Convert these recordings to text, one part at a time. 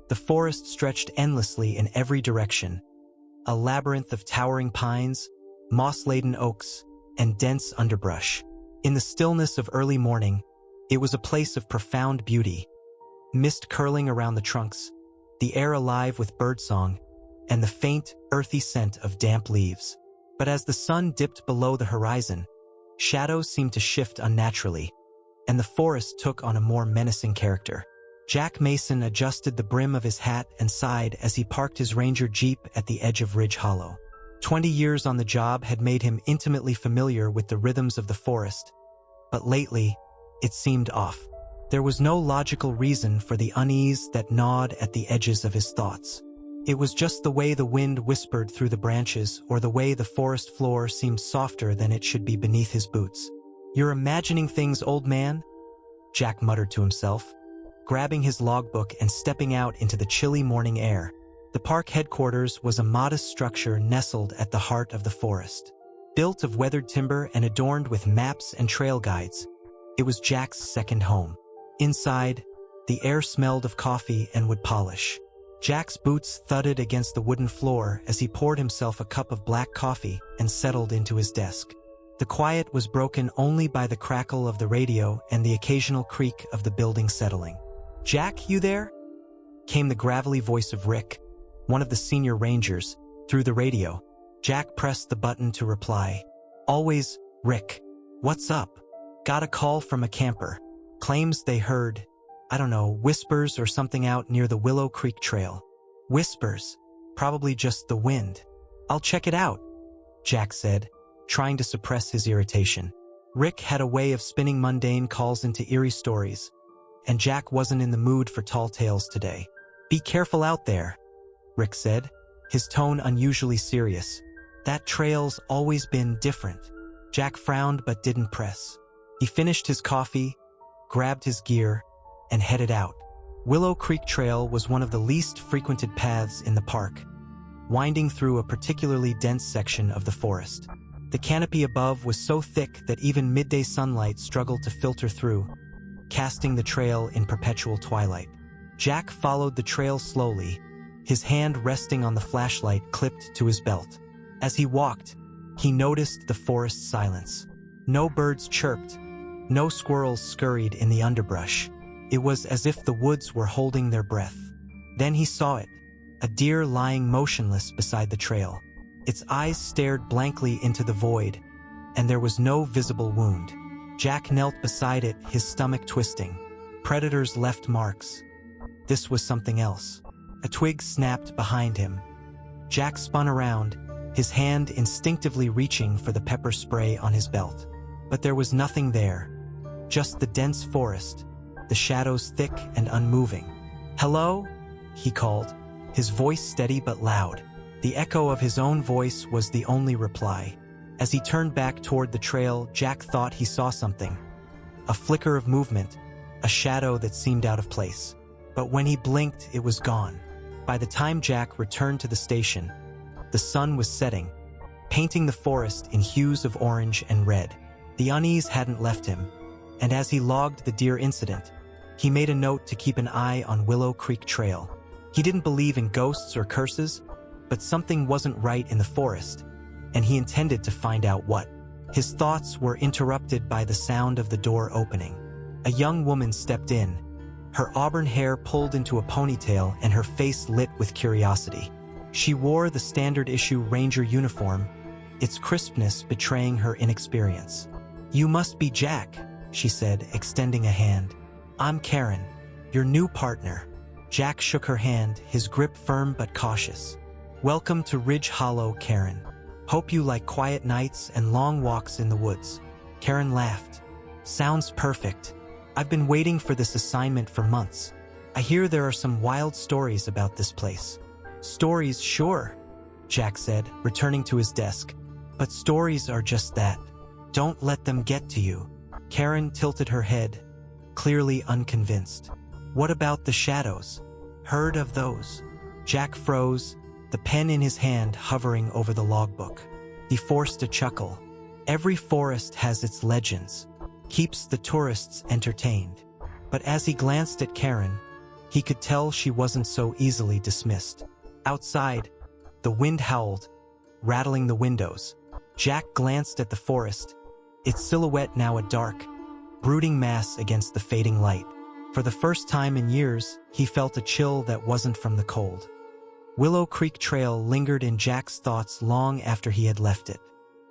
The forest stretched endlessly in every direction, a labyrinth of towering pines, moss-laden oaks, and dense underbrush. In the stillness of early morning, it was a place of profound beauty. Mist curling around the trunks, the air alive with birdsong, and the faint, earthy scent of damp leaves. But as the sun dipped below the horizon, shadows seemed to shift unnaturally, and the forest took on a more menacing character. Jack Mason adjusted the brim of his hat and sighed as he parked his Ranger Jeep at the edge of Ridge Hollow. 20 years on the job had made him intimately familiar with the rhythms of the forest, but lately, it seemed off. There was no logical reason for the unease that gnawed at the edges of his thoughts. It was just the way the wind whispered through the branches or the way the forest floor seemed softer than it should be beneath his boots. "You're imagining things, old man?" Jack muttered to himself, grabbing his logbook and stepping out into the chilly morning air. The park headquarters was a modest structure nestled at the heart of the forest. Built of weathered timber and adorned with maps and trail guides, it was Jack's second home. Inside, the air smelled of coffee and wood polish. Jack's boots thudded against the wooden floor as he poured himself a cup of black coffee and settled into his desk. The quiet was broken only by the crackle of the radio and the occasional creak of the building settling. "Jack, you there?" came the gravelly voice of Rick, one of the senior rangers, through the radio. Jack pressed the button to reply. "Always, Rick. What's up?" "Got a call from a camper. Claims they heard, I don't know, whispers or something out near the Willow Creek Trail." "Whispers? Probably just the wind. I'll check it out," Jack said, trying to suppress his irritation. Rick had a way of spinning mundane calls into eerie stories, and Jack wasn't in the mood for tall tales today. "Be careful out there," Rick said, his tone unusually serious. "That trail's always been different." Jack frowned but didn't press. He finished his coffee, grabbed his gear, and headed out. Willow Creek Trail was one of the least frequented paths in the park, winding through a particularly dense section of the forest. The canopy above was so thick that even midday sunlight struggled to filter through, casting the trail in perpetual twilight. Jack followed the trail slowly, his hand resting on the flashlight clipped to his belt. As he walked, he noticed the forest silence. No birds chirped, no squirrels scurried in the underbrush. It was as if the woods were holding their breath. Then he saw it, a deer lying motionless beside the trail. Its eyes stared blankly into the void, and there was no visible wound. Jack knelt beside it, his stomach twisting. Predators left marks. This was something else. A twig snapped behind him. Jack spun around, his hand instinctively reaching for the pepper spray on his belt. But there was nothing there, just the dense forest, the shadows thick and unmoving. "Hello?" he called, his voice steady but loud. The echo of his own voice was the only reply. As he turned back toward the trail, Jack thought he saw something. A flicker of movement, a shadow that seemed out of place. But when he blinked, it was gone. By the time Jack returned to the station, the sun was setting, painting the forest in hues of orange and red. The unease hadn't left him, and as he logged the deer incident, he made a note to keep an eye on Willow Creek Trail. He didn't believe in ghosts or curses, but something wasn't right in the forest, and he intended to find out what. His thoughts were interrupted by the sound of the door opening. A young woman stepped in, her auburn hair pulled into a ponytail and her face lit with curiosity. She wore the standard-issue Ranger uniform, its crispness betraying her inexperience. "You must be Jack," she said, extending a hand. "I'm Karen, your new partner." Jack shook her hand, his grip firm but cautious. "Welcome to Ridge Hollow, Karen. Hope you like quiet nights and long walks in the woods." Karen laughed. "Sounds perfect. I've been waiting for this assignment for months. I hear there are some wild stories about this place." "Stories, sure," Jack said, returning to his desk. "But stories are just that. Don't let them get to you." Karen tilted her head, clearly unconvinced. "What about the shadows? Heard of those?" Jack froze, the pen in his hand hovering over the logbook. He forced a chuckle. Every forest has its legends, keeps the tourists entertained. But as he glanced at Karen, He could tell she wasn't so easily dismissed. Outside, the wind howled, rattling the windows. Jack glanced at the forest, its silhouette now a dark, brooding mass against the fading light. For the first time in years, he felt a chill that wasn't from the cold. Willow Creek Trail lingered in Jack's thoughts long after he had left it.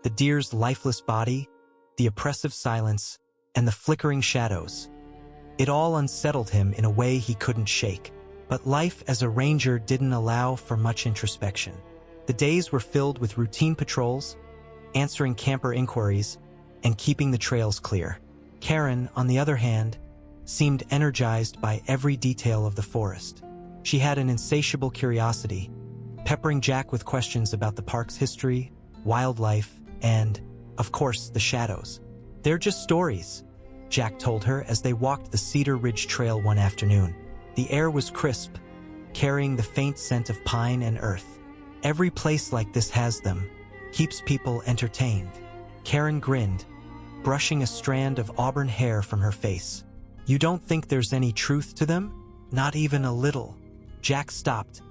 The deer's lifeless body, the oppressive silence, and the flickering shadows. It all unsettled him in a way he couldn't shake. But life as a ranger didn't allow for much introspection. The days were filled with routine patrols, answering camper inquiries, and keeping the trails clear. Karen, on the other hand, seemed energized by every detail of the forest. She had an insatiable curiosity, peppering Jack with questions about the park's history, wildlife, and, of course, the shadows. "They're just stories," Jack told her as they walked the Cedar Ridge Trail one afternoon. The air was crisp, carrying the faint scent of pine and earth. "Every place like this has them, keeps people entertained." Karen grinned, brushing a strand of auburn hair from her face. "You don't think there's any truth to them? Not even a little." Jack stopped,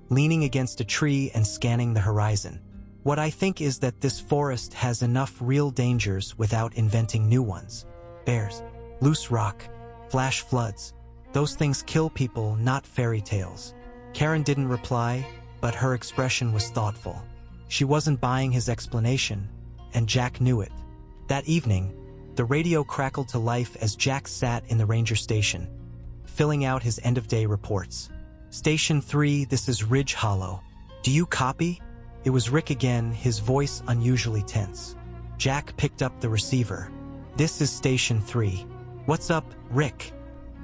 leaning against a tree and scanning the horizon. "What I think is that this forest has enough real dangers without inventing new ones. Bears, loose rock, flash floods. Those things kill people, not fairy tales." Karen didn't reply, but her expression was thoughtful. She wasn't buying his explanation, and Jack knew it. That evening, the radio crackled to life as Jack sat in the ranger station, filling out his end-of-day reports. "Station 3, this is Ridge Hollow. Do you copy?" It was Rick again, his voice unusually tense. Jack picked up the receiver. "This is Station 3. What's up, Rick?"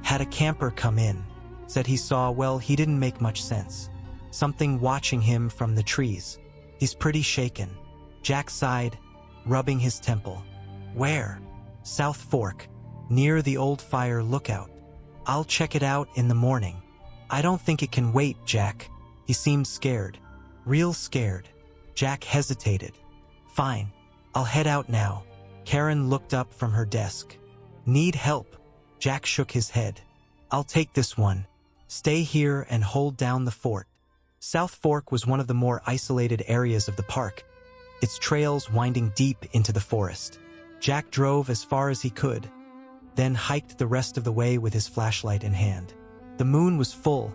"Had a camper come in. Said he saw, well, he didn't make much sense. Something watching him from the trees. He's pretty shaken." Jack sighed, rubbing his temple. "Where?" "South Fork, near the old fire lookout. I'll check it out in the morning." "I don't think it can wait, Jack." He seemed scared. Real scared. Jack hesitated. "Fine. I'll head out now." Karen looked up from her desk. "Need help?" Jack shook his head. "I'll take this one. Stay here and hold down the fort." South Fork was one of the more isolated areas of the park, its trails winding deep into the forest. Jack drove as far as he could, then hiked the rest of the way with his flashlight in hand. The moon was full,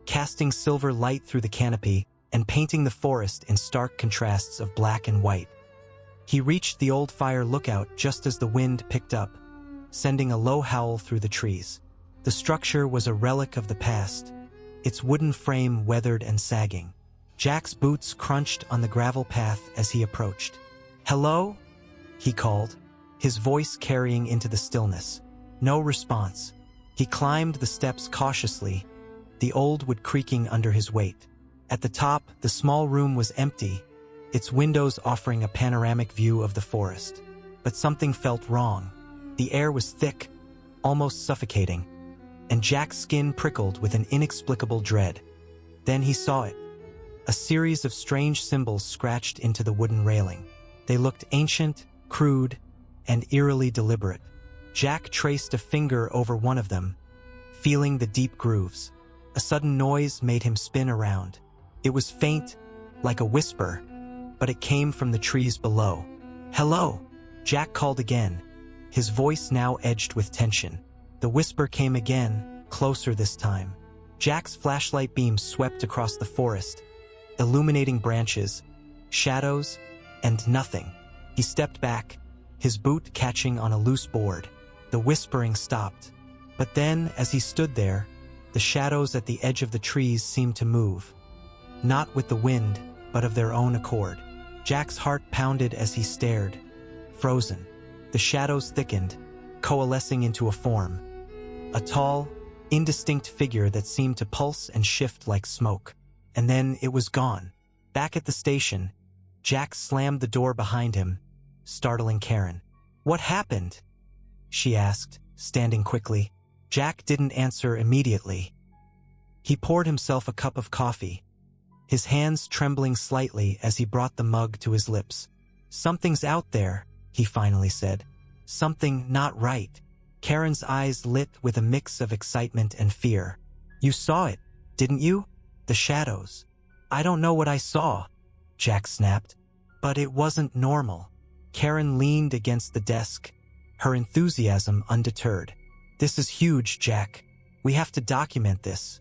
casting silver light through the canopy and painting the forest in stark contrasts of black and white. He reached the old fire lookout just as the wind picked up, sending a low howl through the trees. The structure was a relic of the past, its wooden frame weathered and sagging. Jack's boots crunched on the gravel path as he approached. "Hello?" he called, his voice carrying into the stillness. No response. He climbed the steps cautiously, the old wood creaking under his weight. At the top, the small room was empty, its windows offering a panoramic view of the forest. But something felt wrong. The air was thick, almost suffocating, and Jack's skin prickled with an inexplicable dread. Then he saw it. A series of strange symbols scratched into the wooden railing. They looked ancient, crude, and eerily deliberate. Jack traced a finger over one of them, feeling the deep grooves. A sudden noise made him spin around. It was faint, like a whisper, but it came from the trees below. "Hello?" Jack called again, his voice now edged with tension. The whisper came again, closer this time. Jack's flashlight beam swept across the forest, illuminating branches, shadows, and nothing. He stepped back, his boot catching on a loose board. The whispering stopped. But then, as he stood there, the shadows at the edge of the trees seemed to move. Not with the wind, but of their own accord. Jack's heart pounded as he stared, frozen. The shadows thickened, coalescing into a form. A tall, indistinct figure that seemed to pulse and shift like smoke. And then it was gone. Back at the station, Jack slammed the door behind him, startling Karen. "What happened?" she asked, standing quickly. Jack didn't answer immediately. He poured himself a cup of coffee, his hands trembling slightly as he brought the mug to his lips. "Something's out there," he finally said. "Something not right." Karen's eyes lit with a mix of excitement and fear. You saw it, didn't you? The shadows. I don't know what I saw, Jack snapped. But it wasn't normal. Karen leaned against the desk, her enthusiasm undeterred. This is huge, Jack. We have to document this.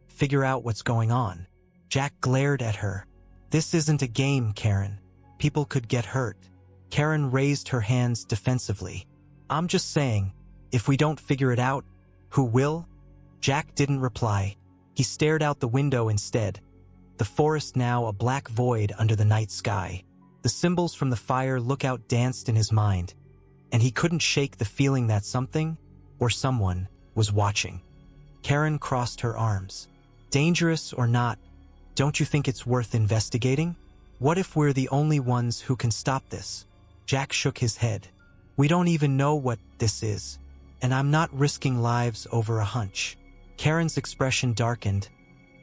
Figure out what's going on. Jack glared at her. This isn't a game, Karen. People could get hurt. Karen raised her hands defensively. I'm just saying, if we don't figure it out, who will? Jack didn't reply. He stared out the window instead. The forest now a black void under the night sky. The symbols from the fire lookout danced in his mind, and he couldn't shake the feeling that something, or someone, was watching. Karen crossed her arms. Dangerous or not, don't you think it's worth investigating? What if we're the only ones who can stop this? Jack shook his head. We don't even know what this is, and I'm not risking lives over a hunch. Karen's expression darkened,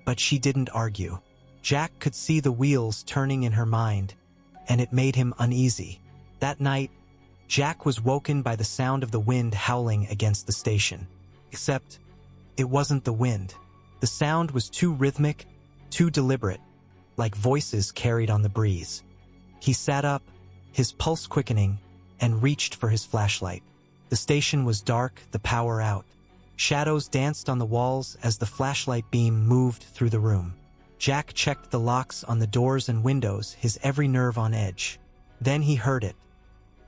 but she didn't argue. Jack could see the wheels turning in her mind, and it made him uneasy. That night, Jack was woken by the sound of the wind howling against the station. Except, it wasn't the wind. The sound was too rhythmic, too deliberate, like voices carried on the breeze. He sat up, his pulse quickening, and reached for his flashlight. The station was dark, the power out. Shadows danced on the walls as the flashlight beam moved through the room. Jack checked the locks on the doors and windows, his every nerve on edge. Then he heard it.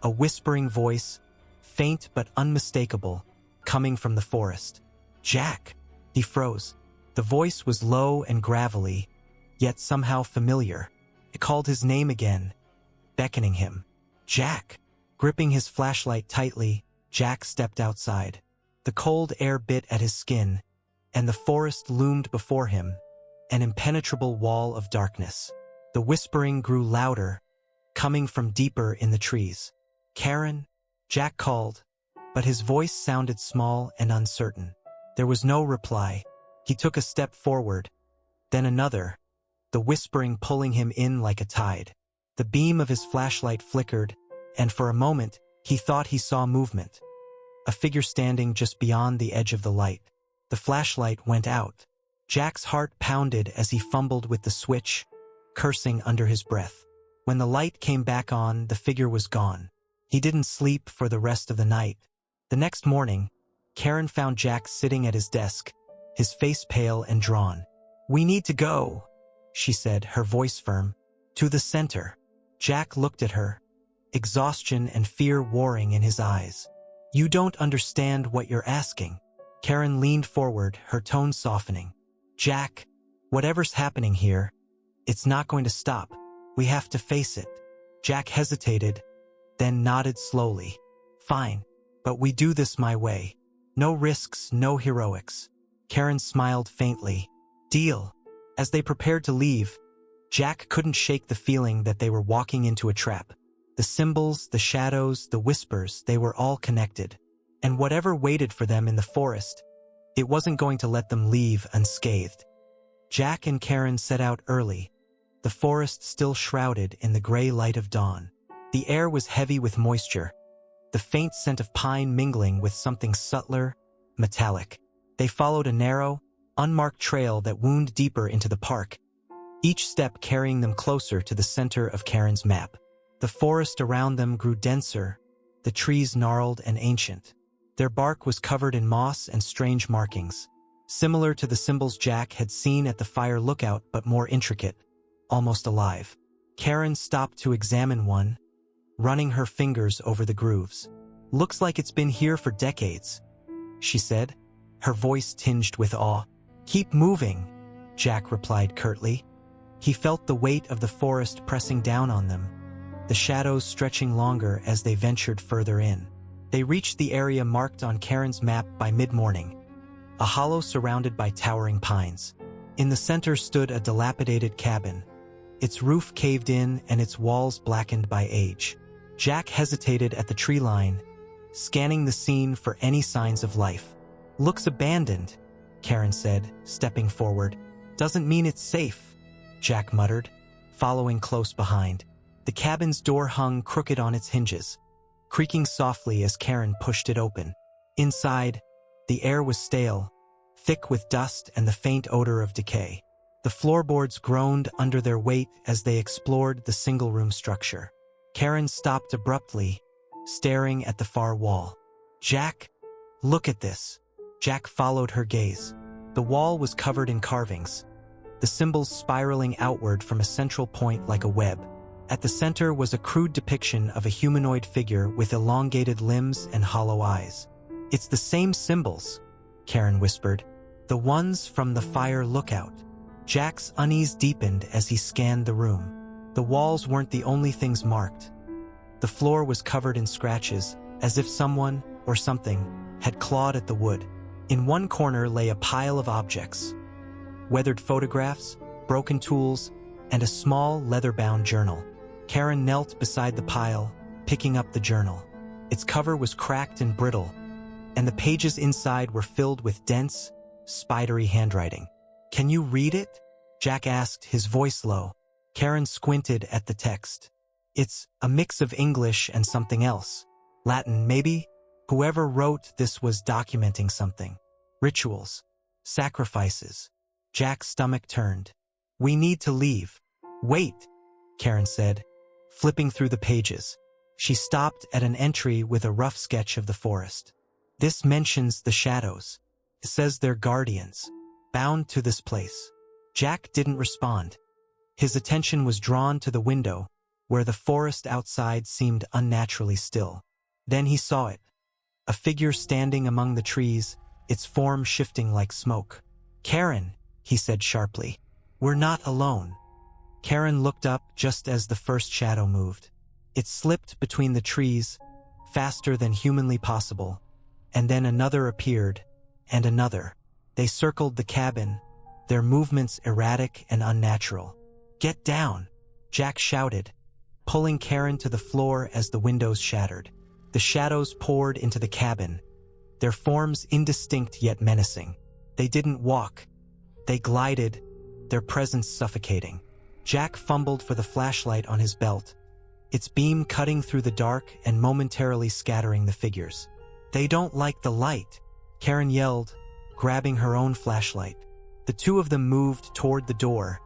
A whispering voice, faint but unmistakable, coming from the forest. Jack! He froze. The voice was low and gravelly, yet somehow familiar. It called his name again, beckoning him. Jack! Gripping his flashlight tightly, Jack stepped outside. The cold air bit at his skin, and the forest loomed before him, an impenetrable wall of darkness. The whispering grew louder, coming from deeper in the trees. Karen? Jack called, but his voice sounded small and uncertain. There was no reply. He took a step forward, then another, the whispering pulling him in like a tide. The beam of his flashlight flickered, and for a moment, he thought he saw movement. A figure standing just beyond the edge of the light. The flashlight went out. Jack's heart pounded as he fumbled with the switch, cursing under his breath. When the light came back on, the figure was gone. He didn't sleep for the rest of the night. The next morning, Karen found Jack sitting at his desk, his face pale and drawn. "We need to go," she said, her voice firm. "To the center." Jack looked at her, exhaustion and fear warring in his eyes. "You don't understand what you're asking." Karen leaned forward, her tone softening. "Jack, whatever's happening here, it's not going to stop. We have to face it." Jack hesitated, then nodded slowly. "Fine, but we do this my way. No risks, no heroics." Karen smiled faintly. "Deal." As they prepared to leave, Jack couldn't shake the feeling that they were walking into a trap. The symbols, the shadows, the whispers, they were all connected. And whatever waited for them in the forest, it wasn't going to let them leave unscathed. Jack and Karen set out early, the forest still shrouded in the gray light of dawn. The air was heavy with moisture, the faint scent of pine mingling with something subtler, metallic. They followed a narrow, unmarked trail that wound deeper into the park, each step carrying them closer to the center of Karen's map. The forest around them grew denser, the trees gnarled and ancient. Their bark was covered in moss and strange markings, similar to the symbols Jack had seen at the fire lookout but more intricate, almost alive. Karen stopped to examine one, running her fingers over the grooves. "Looks like it's been here for decades," she said, her voice tinged with awe. "Keep moving," Jack replied curtly. He felt the weight of the forest pressing down on them, the shadows stretching longer as they ventured further in. They reached the area marked on Karen's map by mid-morning, a hollow surrounded by towering pines. In the center stood a dilapidated cabin, its roof caved in and its walls blackened by age. Jack hesitated at the tree line, scanning the scene for any signs of life. "Looks abandoned," Karen said, stepping forward. "Doesn't mean it's safe," Jack muttered, following close behind. The cabin's door hung crooked on its hinges, creaking softly as Karen pushed it open. Inside, the air was stale, thick with dust and the faint odor of decay. The floorboards groaned under their weight as they explored the single-room structure. Karen stopped abruptly, staring at the far wall. "Jack, look at this." Jack followed her gaze. The wall was covered in carvings, the symbols spiraling outward from a central point like a web. At the center was a crude depiction of a humanoid figure with elongated limbs and hollow eyes. "It's the same symbols," Karen whispered. "The ones from the fire lookout." Jack's unease deepened as he scanned the room. The walls weren't the only things marked. The floor was covered in scratches, as if someone, or something, had clawed at the wood. In one corner lay a pile of objects: weathered photographs, broken tools, and a small leather-bound journal. Karen knelt beside the pile, picking up the journal. Its cover was cracked and brittle, and the pages inside were filled with dense, spidery handwriting. "Can you read it?" Jack asked, his voice low. Karen squinted at the text. "It's a mix of English and something else. Latin, maybe? Whoever wrote this was documenting something. Rituals. Sacrifices." Jack's stomach turned. "We need to leave." "Wait," Karen said, flipping through the pages. She stopped at an entry with a rough sketch of the forest. "This mentions the shadows. It says they're guardians, bound to this place." Jack didn't respond. His attention was drawn to the window, where the forest outside seemed unnaturally still. Then he saw it. A figure standing among the trees, its form shifting like smoke. "Karen," he said sharply, "we're not alone." Karen looked up just as the first shadow moved. It slipped between the trees, faster than humanly possible, and then another appeared, and another. They circled the cabin, their movements erratic and unnatural. "Get down," Jack shouted, pulling Karen to the floor as the windows shattered. The shadows poured into the cabin, their forms indistinct yet menacing. They didn't walk. They glided, their presence suffocating. Jack fumbled for the flashlight on his belt, its beam cutting through the dark and momentarily scattering the figures. "They don't like the light," Karen yelled, grabbing her own flashlight. The two of them moved toward the door,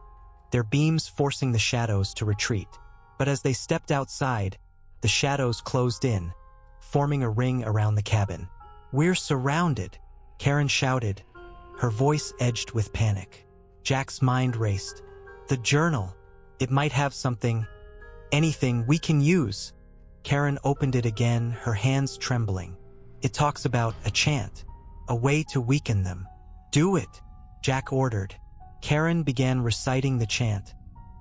their beams forcing the shadows to retreat. But as they stepped outside, the shadows closed in, forming a ring around the cabin. "We're surrounded," Karen shouted, her voice edged with panic. Jack's mind raced. "The journal. It might have something, anything we can use." Karen opened it again, her hands trembling. "It talks about a chant, a way to weaken them." "Do it," Jack ordered. Karen began reciting the chant,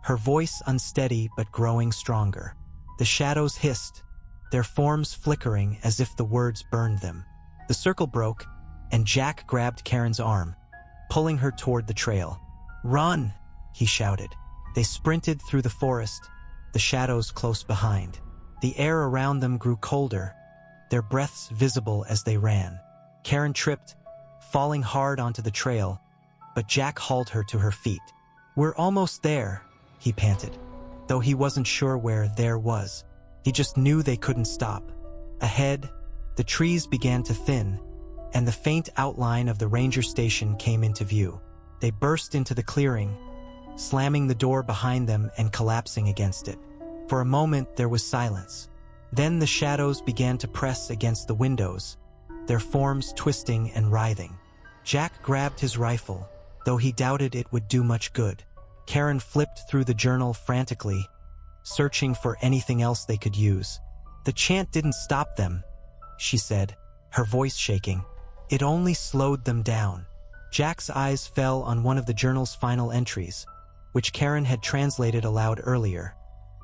her voice unsteady but growing stronger. The shadows hissed, their forms flickering as if the words burned them. The circle broke, and Jack grabbed Karen's arm, pulling her toward the trail. "Run!" he shouted. They sprinted through the forest, the shadows close behind. The air around them grew colder, their breaths visible as they ran. Karen tripped, falling hard onto the trail, but Jack hauled her to her feet. "We're almost there," he panted, though he wasn't sure where there was. He just knew they couldn't stop. Ahead, the trees began to thin, and the faint outline of the ranger station came into view. They burst into the clearing, slamming the door behind them and collapsing against it. For a moment, there was silence. Then the shadows began to press against the windows, their forms twisting and writhing. Jack grabbed his rifle, though he doubted it would do much good. Karen flipped through the journal frantically, searching for anything else they could use. "The chant didn't stop them," she said, her voice shaking. "It only slowed them down." Jack's eyes fell on one of the journal's final entries, which Karen had translated aloud earlier.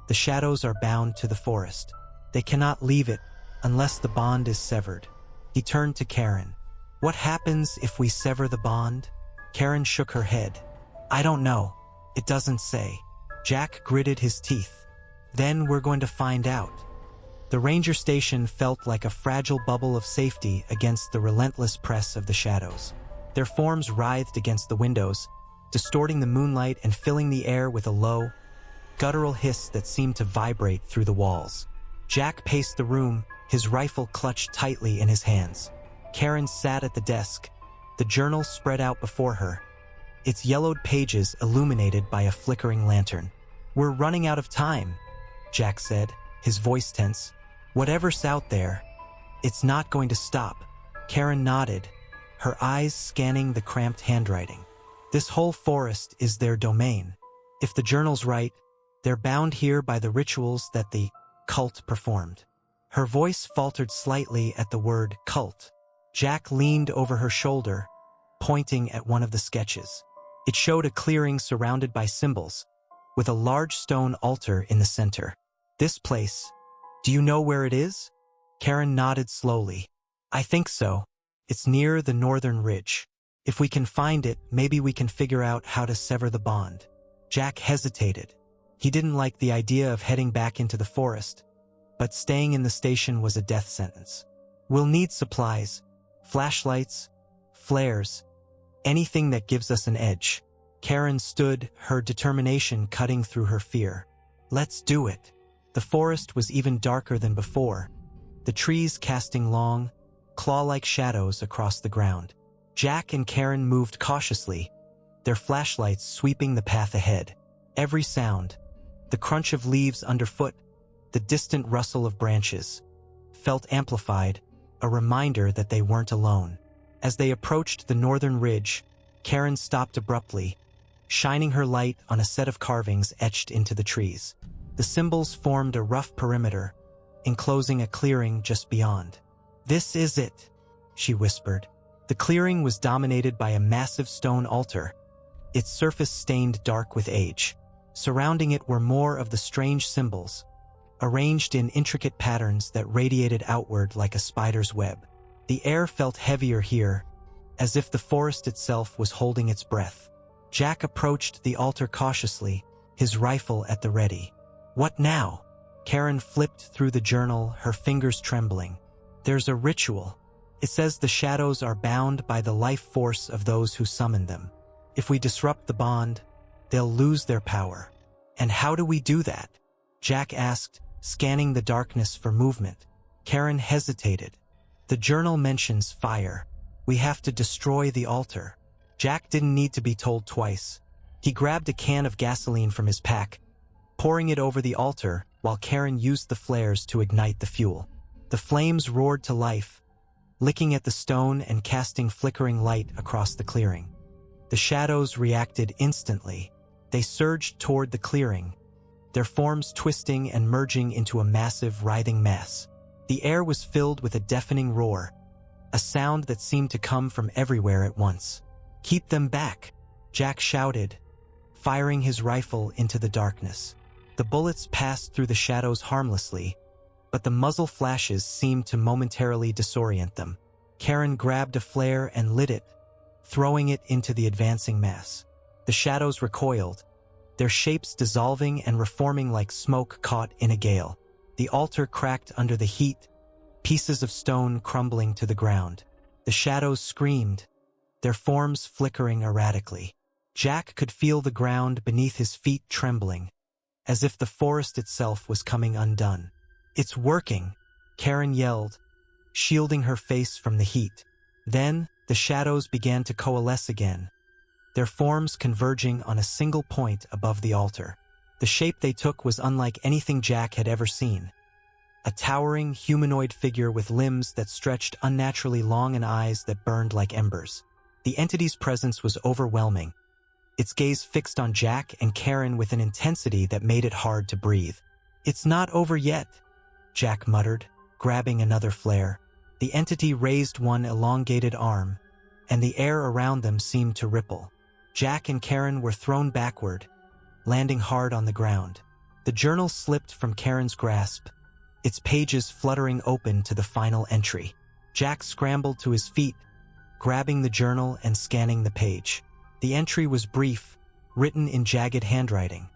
"The shadows are bound to the forest. They cannot leave it unless the bond is severed." He turned to Karen. "What happens if we sever the bond?" Karen shook her head. "I don't know. It doesn't say." Jack gritted his teeth. "Then we're going to find out." The ranger station felt like a fragile bubble of safety against the relentless press of the shadows. Their forms writhed against the windows, distorting the moonlight and filling the air with a low, guttural hiss that seemed to vibrate through the walls. Jack paced the room, his rifle clutched tightly in his hands. Karen sat at the desk, the The journal spread out before her, its yellowed pages illuminated by a flickering lantern. "We're running out of time," Jack said, his voice tense. "Whatever's out there, it's not going to stop." Karen nodded, her eyes scanning the cramped handwriting. "This whole forest is their domain. If the journal's right, they're bound here by the rituals that the cult performed." Her voice faltered slightly at the word cult. Jack leaned over her shoulder, pointing at one of the sketches. It showed a clearing surrounded by symbols, with a large stone altar in the center. "This place, do you know where it is?" Karen nodded slowly. "I think so. It's near the northern ridge. If we can find it, maybe we can figure out how to sever the bond." Jack hesitated. He didn't like the idea of heading back into the forest, but staying in the station was a death sentence. "We'll need supplies, flashlights, flares, anything that gives us an edge." Karen stood, her determination cutting through her fear. "Let's do it." The forest was even darker than before, the trees casting long, claw-like shadows across the ground. Jack and Karen moved cautiously, their flashlights sweeping the path ahead. Every sound, the crunch of leaves underfoot, the distant rustle of branches, felt amplified, a reminder that they weren't alone. As they approached the northern ridge, Karen stopped abruptly, shining her light on a set of carvings etched into the trees. The symbols formed a rough perimeter, enclosing a clearing just beyond. "This is it," she whispered. The clearing was dominated by a massive stone altar, its surface stained dark with age. Surrounding it were more of the strange symbols, arranged in intricate patterns that radiated outward like a spider's web. The air felt heavier here, as if the forest itself was holding its breath. Jack approached the altar cautiously, his rifle at the ready. "What now?" Karen flipped through the journal, her fingers trembling. "There's a ritual. It says the shadows are bound by the life force of those who summon them. If we disrupt the bond, they'll lose their power." "And how do we do that?" Jack asked, scanning the darkness for movement. Karen hesitated. "The journal mentions fire. We have to destroy the altar." Jack didn't need to be told twice. He grabbed a can of gasoline from his pack, pouring it over the altar while Karen used the flares to ignite the fuel. The flames roared to life, licking at the stone and casting flickering light across the clearing. The shadows reacted instantly. They surged toward the clearing, their forms twisting and merging into a massive, writhing mass. The air was filled with a deafening roar, a sound that seemed to come from everywhere at once. "Keep them back," Jack shouted, firing his rifle into the darkness. The bullets passed through the shadows harmlessly, but the muzzle flashes seemed to momentarily disorient them. Karen grabbed a flare and lit it, throwing it into the advancing mass. The shadows recoiled, their shapes dissolving and reforming like smoke caught in a gale. The altar cracked under the heat, pieces of stone crumbling to the ground. The shadows screamed, their forms flickering erratically. Jack could feel the ground beneath his feet trembling, as if the forest itself was coming undone. "It's working," Karen yelled, shielding her face from the heat. Then, the shadows began to coalesce again, their forms converging on a single point above the altar. The shape they took was unlike anything Jack had ever seen. A towering, humanoid figure with limbs that stretched unnaturally long and eyes that burned like embers. The entity's presence was overwhelming, its gaze fixed on Jack and Karen with an intensity that made it hard to breathe. "It's not over yet," Jack muttered, grabbing another flare. The entity raised one elongated arm, and the air around them seemed to ripple. Jack and Karen were thrown backward, landing hard on the ground. The journal slipped from Karen's grasp, its pages fluttering open to the final entry. Jack scrambled to his feet, grabbing the journal and scanning the page. The entry was brief, written in jagged handwriting.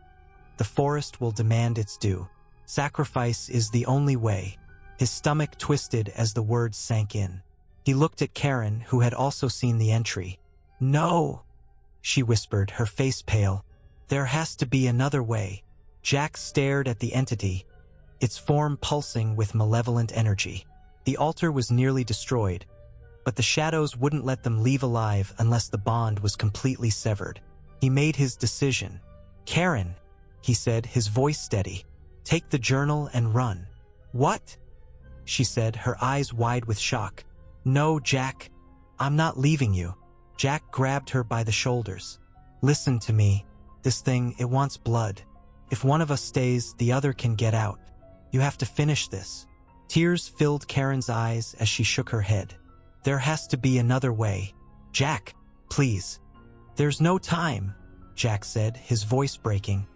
"The forest will demand its due. Sacrifice is the only way." His stomach twisted as the words sank in. He looked at Karen, who had also seen the entry. "No," she whispered, her face pale. "There has to be another way." Jack stared at the entity, its form pulsing with malevolent energy. The altar was nearly destroyed, but the shadows wouldn't let them leave alive unless the bond was completely severed. He made his decision. "Karen," he said, his voice steady, "take the journal and run." "What?" she said, her eyes wide with shock. "No, Jack, I'm not leaving you." Jack grabbed her by the shoulders. "Listen to me. This thing, it wants blood. If one of us stays, the other can get out. You have to finish this." Tears filled Karen's eyes as she shook her head. "There has to be another way. Jack, please." "There's no time," Jack said, his voice breaking.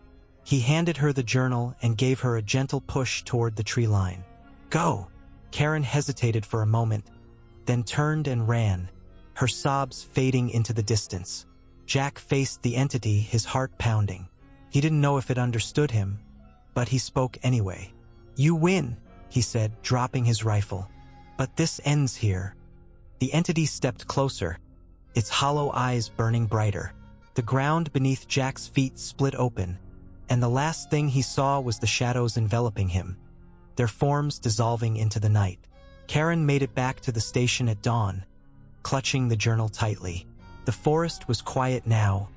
He handed her the journal and gave her a gentle push toward the tree line. "Go." Karen hesitated for a moment, then turned and ran, her sobs fading into the distance. Jack faced the entity, his heart pounding. He didn't know if it understood him, but he spoke anyway. "You win," he said, dropping his rifle. "But this ends here." The entity stepped closer, its hollow eyes burning brighter. The ground beneath Jack's feet split open, and the last thing he saw was the shadows enveloping him, their forms dissolving into the night. Karen made it back to the station at dawn, clutching the journal tightly. The forest was quiet now,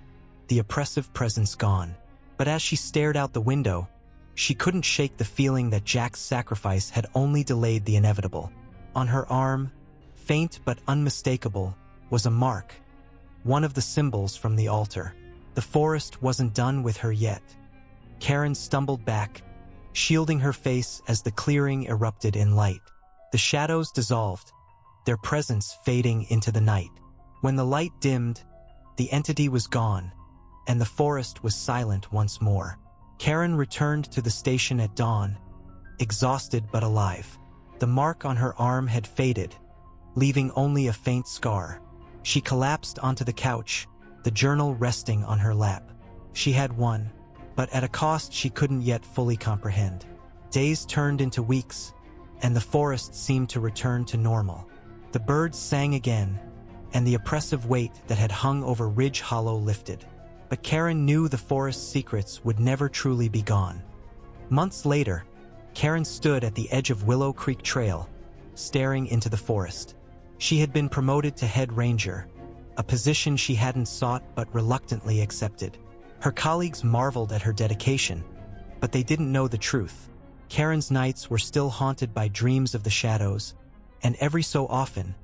the oppressive presence gone. But as she stared out the window, she couldn't shake the feeling that Jack's sacrifice had only delayed the inevitable. On her arm, faint but unmistakable, was a mark, one of the symbols from the altar. The forest wasn't done with her yet. Karen stumbled back, shielding her face as the clearing erupted in light. The shadows dissolved, their presence fading into the night. When the light dimmed, the entity was gone, and the forest was silent once more. Karen returned to the station at dawn, exhausted but alive. The mark on her arm had faded, leaving only a faint scar. She collapsed onto the couch, the journal resting on her lap. She had won, but at a cost she couldn't yet fully comprehend. Days turned into weeks, and the forest seemed to return to normal. The birds sang again, and the oppressive weight that had hung over Ridge Hollow lifted. But Karen knew the forest's secrets would never truly be gone. Months later, Karen stood at the edge of Willow Creek Trail, staring into the forest. She had been promoted to head ranger, a position she hadn't sought but reluctantly accepted. Her colleagues marveled at her dedication, but they didn't know the truth. Karen's nights were still haunted by dreams of the shadows, and every so often,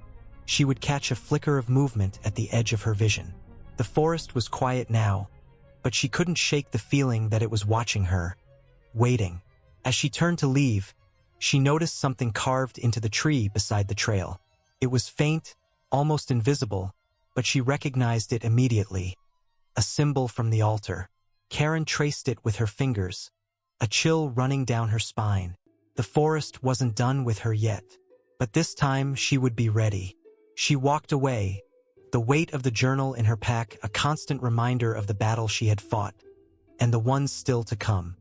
she would catch a flicker of movement at the edge of her vision. The forest was quiet now, but she couldn't shake the feeling that it was watching her, waiting. As she turned to leave, she noticed something carved into the tree beside the trail. It was faint, almost invisible, but she recognized it immediately. A symbol from the altar. Karen traced it with her fingers, a chill running down her spine. The forest wasn't done with her yet, but this time she would be ready. She walked away, the weight of the journal in her pack a constant reminder of the battle she had fought, and the ones still to come.